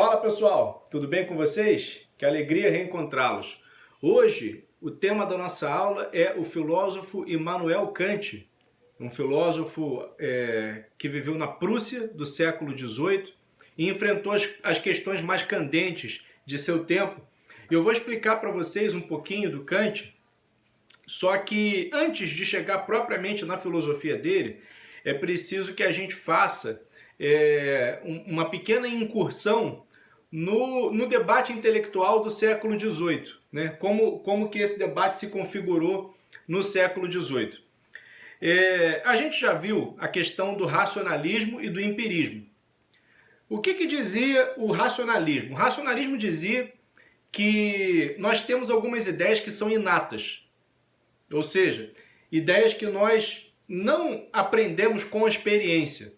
Fala pessoal, tudo bem com vocês? Que alegria reencontrá-los. Hoje o tema da nossa aula é o filósofo Immanuel Kant, um filósofo que viveu na Prússia do século XVIII e enfrentou as questões mais candentes de seu tempo. Eu vou explicar para vocês um pouquinho do Kant, só que antes de chegar propriamente na filosofia dele, é preciso que a gente faça uma pequena incursão no debate intelectual do século XVIII, né? Como que esse debate se configurou no século XVIII. A gente já viu a questão do racionalismo e do empirismo. O que dizia o racionalismo? O racionalismo dizia que nós temos algumas ideias que são inatas, ou seja, ideias que nós não aprendemos com a experiência,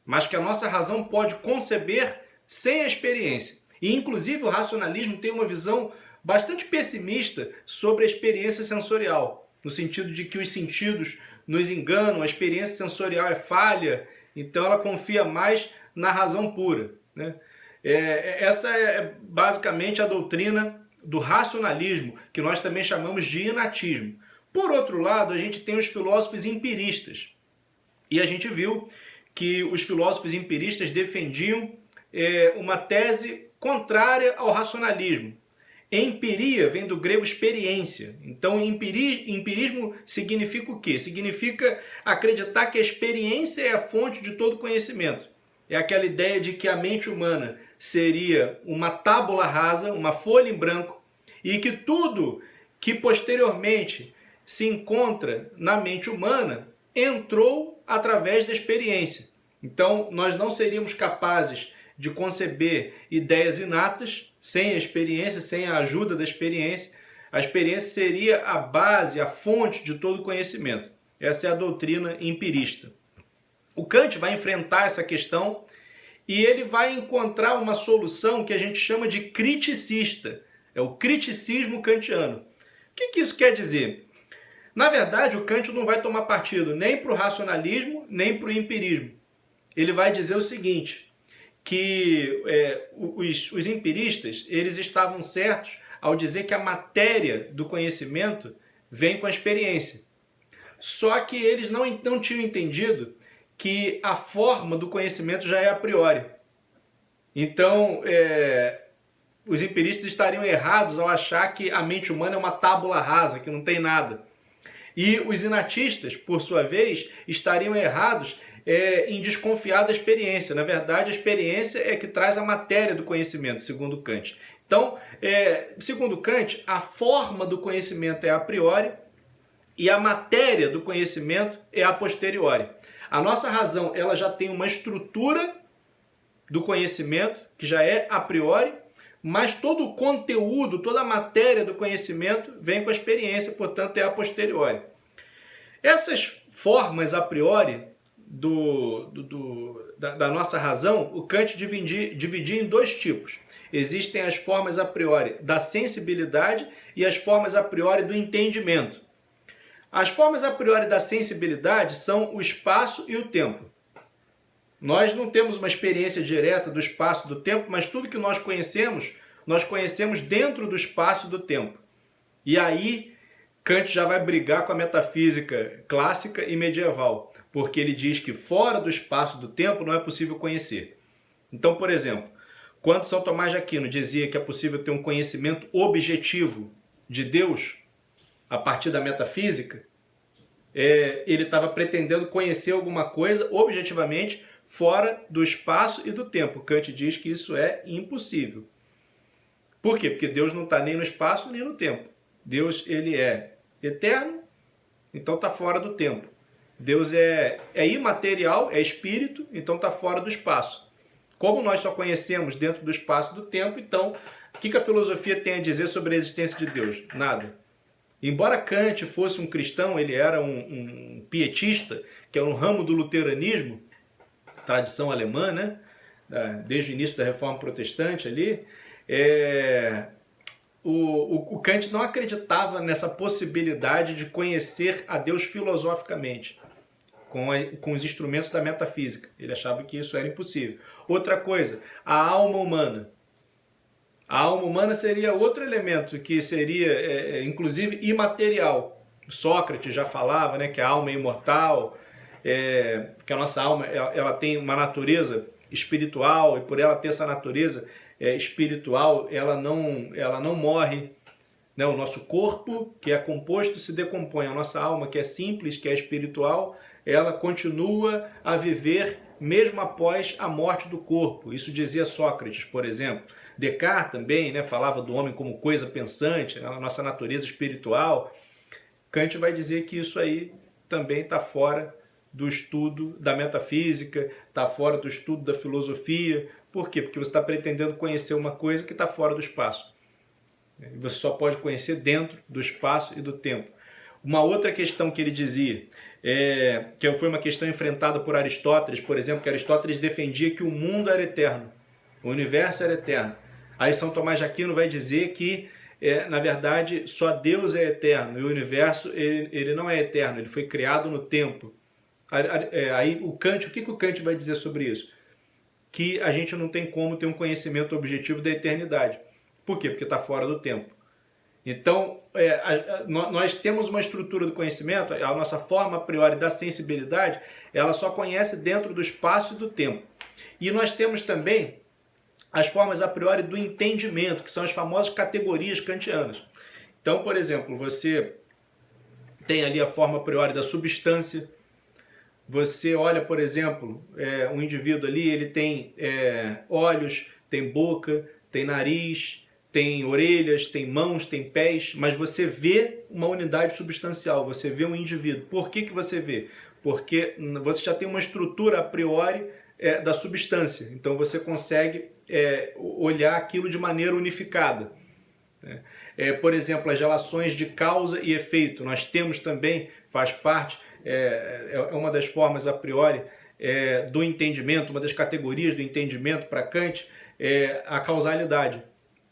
mas que a nossa razão pode conceber sem a experiência. E inclusive o racionalismo tem uma visão bastante pessimista sobre a experiência sensorial, no sentido de que os sentidos nos enganam, a experiência sensorial é falha, então ela confia mais na razão pura, né? Essa é basicamente a doutrina do racionalismo, que nós também chamamos de inatismo. Por outro lado, a gente tem os filósofos empiristas. E a gente viu que os filósofos empiristas defendiam uma tese contrária ao racionalismo. Empiria vem do grego experiência. Então, empirismo significa o quê? Significa acreditar que a experiência é a fonte de todo conhecimento. É aquela ideia de que a mente humana seria uma tábula rasa, uma folha em branco, e que tudo que posteriormente se encontra na mente humana entrou através da experiência. Então, nós não seríamos capazes de conceber ideias inatas sem a experiência, sem a ajuda da experiência. A experiência seria a base, a fonte de todo conhecimento. Essa é a doutrina empirista. O Kant vai enfrentar essa questão e ele vai encontrar uma solução que a gente chama de criticista. É o criticismo kantiano. O que isso quer dizer? Na verdade, o Kant não vai tomar partido nem para o racionalismo, nem para o empirismo. Ele vai dizer o seguinte, que os empiristas eles estavam certos ao dizer que a matéria do conhecimento vem com a experiência. Só que eles não tinham entendido que a forma do conhecimento já é a priori. Então, os empiristas estariam errados ao achar que a mente humana é uma tábula rasa, que não tem nada. E os inatistas, por sua vez, estariam errados em desconfiar da experiência. Na verdade, a experiência é que traz a matéria do conhecimento, segundo Kant. Então, segundo Kant, a forma do conhecimento é a priori e a matéria do conhecimento é a posteriori. A nossa razão ela já tem uma estrutura do conhecimento, que já é a priori, mas todo o conteúdo, toda a matéria do conhecimento vem com a experiência, portanto é a posteriori. Essas formas a priori da nossa razão, o Kant dividia em dois tipos. Existem as formas a priori da sensibilidade e as formas a priori do entendimento. As formas a priori da sensibilidade são o espaço e o tempo. Nós não temos uma experiência direta do espaço e do tempo, mas tudo que nós conhecemos dentro do espaço e do tempo. E aí, Kant já vai brigar com a metafísica clássica e medieval, porque ele diz que fora do espaço e do tempo não é possível conhecer. Então, por exemplo, quando São Tomás de Aquino dizia que é possível ter um conhecimento objetivo de Deus a partir da metafísica, ele estava pretendendo conhecer alguma coisa objetivamente fora do espaço e do tempo. Kant diz que isso é impossível. Por quê? Porque Deus não está nem no espaço nem no tempo. Deus ele é eterno, então está fora do tempo. Deus é imaterial, é espírito, então está fora do espaço. Como nós só conhecemos dentro do espaço e do tempo, então o que a filosofia tem a dizer sobre a existência de Deus? Nada. Embora Kant fosse um cristão, ele era um pietista, que é um ramo do luteranismo, tradição alemã, né? Desde o início da Reforma Protestante ali, o Kant não acreditava nessa possibilidade de conhecer a Deus filosoficamente. com os instrumentos da metafísica. Ele achava que isso era impossível. Outra coisa, a alma humana. A alma humana seria outro elemento que seria, inclusive, imaterial. Sócrates já falava, né, que a alma é imortal, que a nossa alma ela tem uma natureza espiritual, e por ela ter essa natureza espiritual, ela não morre. Né? O nosso corpo, que é composto, se decompõe. A nossa alma, que é simples, que é espiritual, ela continua a viver mesmo após a morte do corpo. Isso dizia Sócrates, por exemplo. Descartes também, né, falava do homem como coisa pensante, né, a nossa natureza espiritual. Kant vai dizer que isso aí também está fora do estudo da metafísica, está fora do estudo da filosofia. Por quê? Porque você está pretendendo conhecer uma coisa que está fora do espaço. Você só pode conhecer dentro do espaço e do tempo. Uma outra questão que ele dizia, que foi uma questão enfrentada por Aristóteles, por exemplo, que Aristóteles defendia que o mundo era eterno, o universo era eterno. Aí São Tomás de Aquino vai dizer que, na verdade, só Deus é eterno e o universo ele não é eterno, ele foi criado no tempo. Aí o que o Kant vai dizer sobre isso? Que a gente não tem como ter um conhecimento objetivo da eternidade. Por quê? Porque está fora do tempo. Então, nós temos uma estrutura do conhecimento, a nossa forma a priori da sensibilidade, ela só conhece dentro do espaço e do tempo. E nós temos também as formas a priori do entendimento, que são as famosas categorias kantianas. Então, por exemplo, você tem ali a forma a priori da substância. Você olha, por exemplo, um indivíduo ali, ele tem olhos, tem boca, tem nariz, tem orelhas, tem mãos, tem pés, mas você vê uma unidade substancial, você vê um indivíduo. Por que você vê? Porque você já tem uma estrutura a priori da substância, então você consegue olhar aquilo de maneira unificada. Por exemplo, as relações de causa e efeito, nós temos também, faz parte, é uma das formas a priori do entendimento, uma das categorias do entendimento para Kant, a causalidade.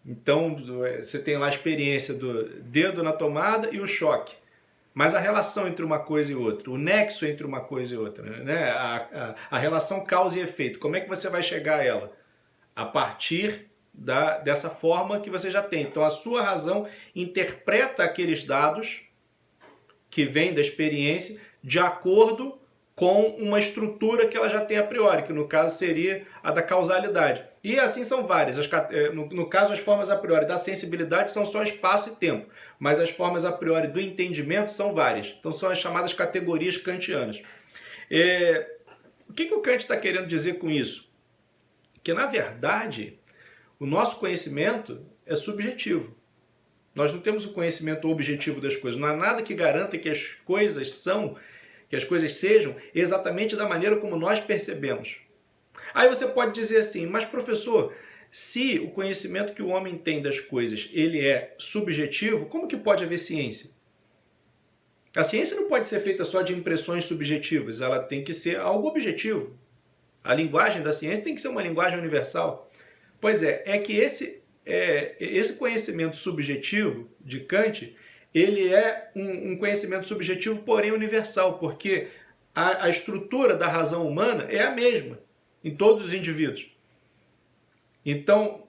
Então, você tem lá a experiência do dedo na tomada e o choque. Mas a relação entre uma coisa e outra, o nexo entre uma coisa e outra, né? A relação causa e efeito, como é que você vai chegar a ela? A partir dessa forma que você já tem. Então, a sua razão interpreta aqueles dados que vêm da experiência de acordo com uma estrutura que ela já tem a priori, que no caso seria a da causalidade. E assim são várias. No caso, as formas a priori da sensibilidade são só espaço e tempo, mas as formas a priori do entendimento são várias. Então são as chamadas categorias kantianas. O que o Kant está querendo dizer com isso? Que, na verdade, o nosso conhecimento é subjetivo. Nós não temos o conhecimento objetivo das coisas. Não há nada que garanta que as coisas sejam exatamente da maneira como nós percebemos. Aí você pode dizer assim, mas professor, se o conhecimento que o homem tem das coisas ele é subjetivo, como que pode haver ciência? A ciência não pode ser feita só de impressões subjetivas, ela tem que ser algo objetivo. A linguagem da ciência tem que ser uma linguagem universal. Pois é que esse conhecimento subjetivo de Kant, ele é um conhecimento subjetivo, porém universal, porque a estrutura da razão humana é a mesma em todos os indivíduos. Então,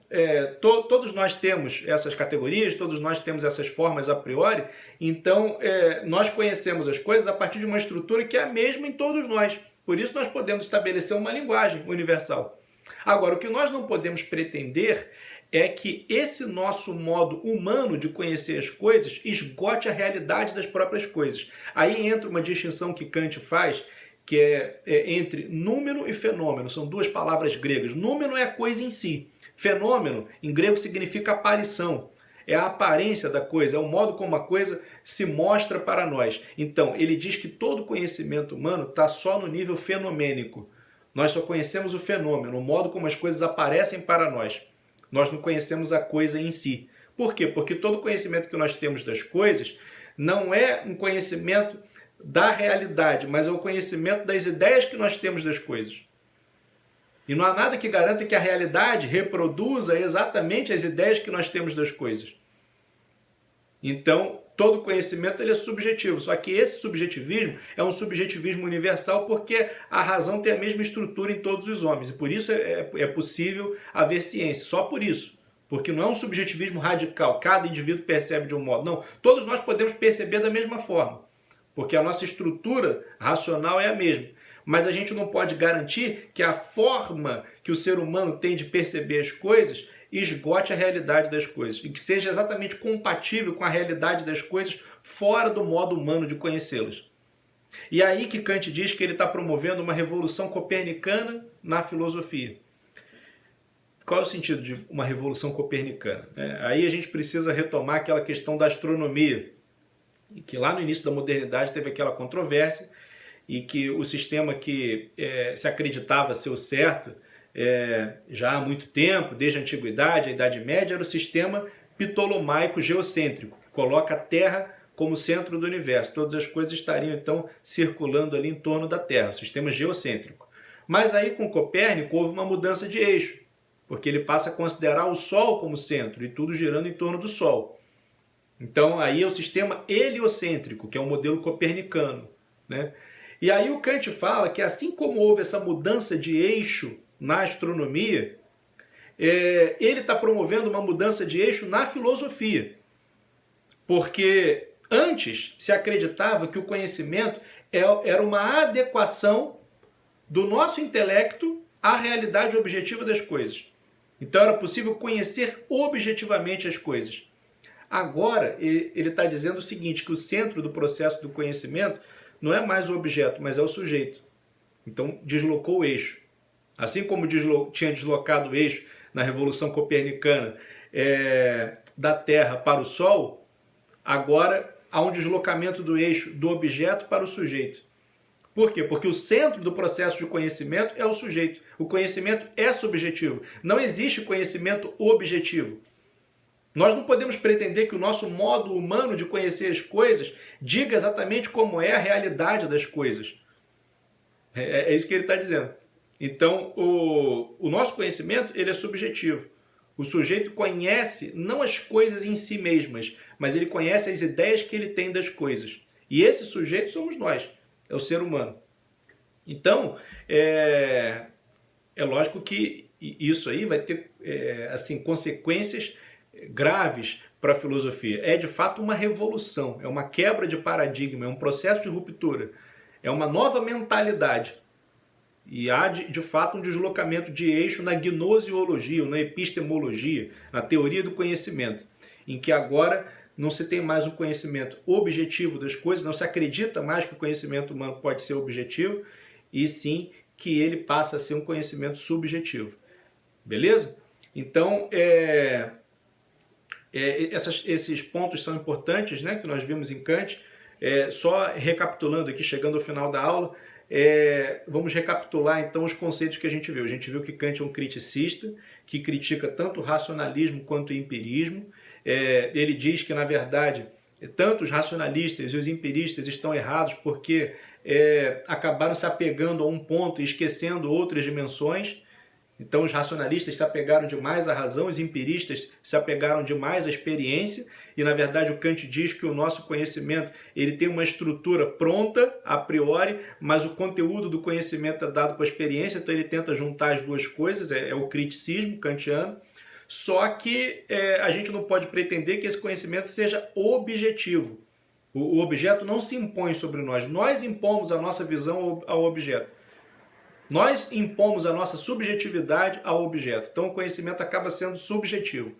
todos nós temos essas categorias, todos nós temos essas formas a priori, então nós conhecemos as coisas a partir de uma estrutura que é a mesma em todos nós. Por isso nós podemos estabelecer uma linguagem universal. Agora, o que nós não podemos pretender é que esse nosso modo humano de conhecer as coisas esgote a realidade das próprias coisas. Aí entra uma distinção que Kant faz, que é entre número e fenômeno. São duas palavras gregas. Número é a coisa em si. Fenômeno, em grego, significa aparição. É a aparência da coisa, é o modo como a coisa se mostra para nós. Então, ele diz que todo conhecimento humano está só no nível fenomênico. Nós só conhecemos o fenômeno, o modo como as coisas aparecem para nós. Nós não conhecemos a coisa em si. Por quê? Porque todo conhecimento que nós temos das coisas não é um conhecimento da realidade, mas é o conhecimento das ideias que nós temos das coisas. E não há nada que garanta que a realidade reproduza exatamente as ideias que nós temos das coisas. Então, todo conhecimento ele é subjetivo, só que esse subjetivismo é um subjetivismo universal porque a razão tem a mesma estrutura em todos os homens, e por isso é possível haver ciência, só por isso. Porque não é um subjetivismo radical, cada indivíduo percebe de um modo. Não, todos nós podemos perceber da mesma forma, porque a nossa estrutura racional é a mesma. Mas a gente não pode garantir que a forma que o ser humano tem de perceber as coisas esgote a realidade das coisas e que seja exatamente compatível com a realidade das coisas fora do modo humano de conhecê-las. E é aí que Kant diz que ele está promovendo uma revolução copernicana na filosofia. Qual é o sentido de uma revolução copernicana? Aí a gente precisa retomar aquela questão da astronomia, que lá no início da modernidade teve aquela controvérsia e que o sistema que se acreditava ser o certo já há muito tempo, desde a Antiguidade, a Idade Média, era o sistema ptolomaico geocêntrico, que coloca a Terra como centro do universo. Todas as coisas estariam então circulando ali em torno da Terra, o sistema geocêntrico. Mas aí com Copérnico houve uma mudança de eixo, porque ele passa a considerar o Sol como centro e tudo girando em torno do Sol. Então aí é o sistema heliocêntrico, que é o modelo copernicano, né? E aí o Kant fala que assim como houve essa mudança de eixo na astronomia, ele está promovendo uma mudança de eixo na filosofia. Porque antes se acreditava que o conhecimento era uma adequação do nosso intelecto à realidade objetiva das coisas. Então era possível conhecer objetivamente as coisas. Agora ele está dizendo o seguinte, que o centro do processo do conhecimento não é mais o objeto, mas é o sujeito. Então deslocou o eixo. Assim como tinha deslocado o eixo na Revolução Copernicana da Terra para o Sol, agora há um deslocamento do eixo do objeto para o sujeito. Por quê? Porque o centro do processo de conhecimento é o sujeito. O conhecimento é subjetivo. Não existe conhecimento objetivo. Nós não podemos pretender que o nosso modo humano de conhecer as coisas diga exatamente como é a realidade das coisas. É isso que ele está dizendo. Então, o nosso conhecimento ele é subjetivo. O sujeito conhece não as coisas em si mesmas, mas ele conhece as ideias que ele tem das coisas. E esse sujeito somos nós. É o ser humano. Então, é lógico que isso aí vai ter assim, consequências graves para a filosofia. É de fato uma revolução, é uma quebra de paradigma, é um processo de ruptura, é uma nova mentalidade. E há de fato um deslocamento de eixo na gnoseologia, ou na epistemologia, na teoria do conhecimento, em que agora não se tem mais um conhecimento objetivo das coisas, não se acredita mais que o conhecimento humano pode ser objetivo, e sim que ele passa a ser um conhecimento subjetivo. Beleza? Então, esses pontos são importantes, né, que nós vimos em Kant. Só recapitulando aqui, chegando ao final da aula, vamos recapitular então os conceitos que a gente viu. A gente viu que Kant é um criticista, que critica tanto o racionalismo quanto o empirismo. Ele diz que, na verdade, tanto os racionalistas e os empiristas estão errados porque acabaram se apegando a um ponto e esquecendo outras dimensões. Então os racionalistas se apegaram demais à razão, os empiristas se apegaram demais à experiência, e na verdade o Kant diz que o nosso conhecimento ele tem uma estrutura pronta, a priori, mas o conteúdo do conhecimento é dado com a experiência, então ele tenta juntar as duas coisas, é o criticismo kantiano. Só que a gente não pode pretender que esse conhecimento seja objetivo. O objeto não se impõe sobre nós, nós impomos a nossa visão ao objeto. Nós impomos a nossa subjetividade ao objeto. Então o conhecimento acaba sendo subjetivo.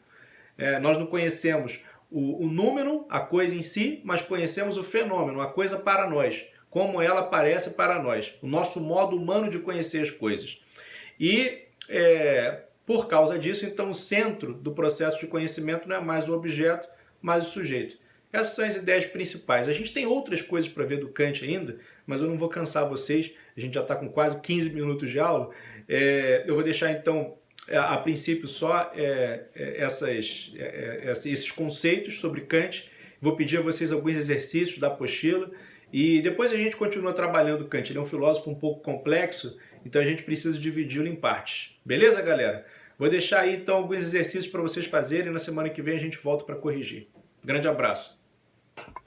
Nós não conhecemos o número, a coisa em si, mas conhecemos o fenômeno, a coisa para nós, como ela aparece para nós, o nosso modo humano de conhecer as coisas. E por causa disso, então o centro do processo de conhecimento não é mais o objeto, mas o sujeito. Essas são as ideias principais. A gente tem outras coisas para ver do Kant ainda, mas eu não vou cansar vocês, a gente já está com quase 15 minutos de aula. Eu vou deixar então, a princípio, só esses conceitos sobre Kant. Vou pedir a vocês alguns exercícios da apostila e depois a gente continua trabalhando Kant. Ele é um filósofo um pouco complexo, então a gente precisa dividi-lo em partes. Beleza, galera? Vou deixar aí então alguns exercícios para vocês fazerem e na semana que vem a gente volta para corrigir. Grande abraço!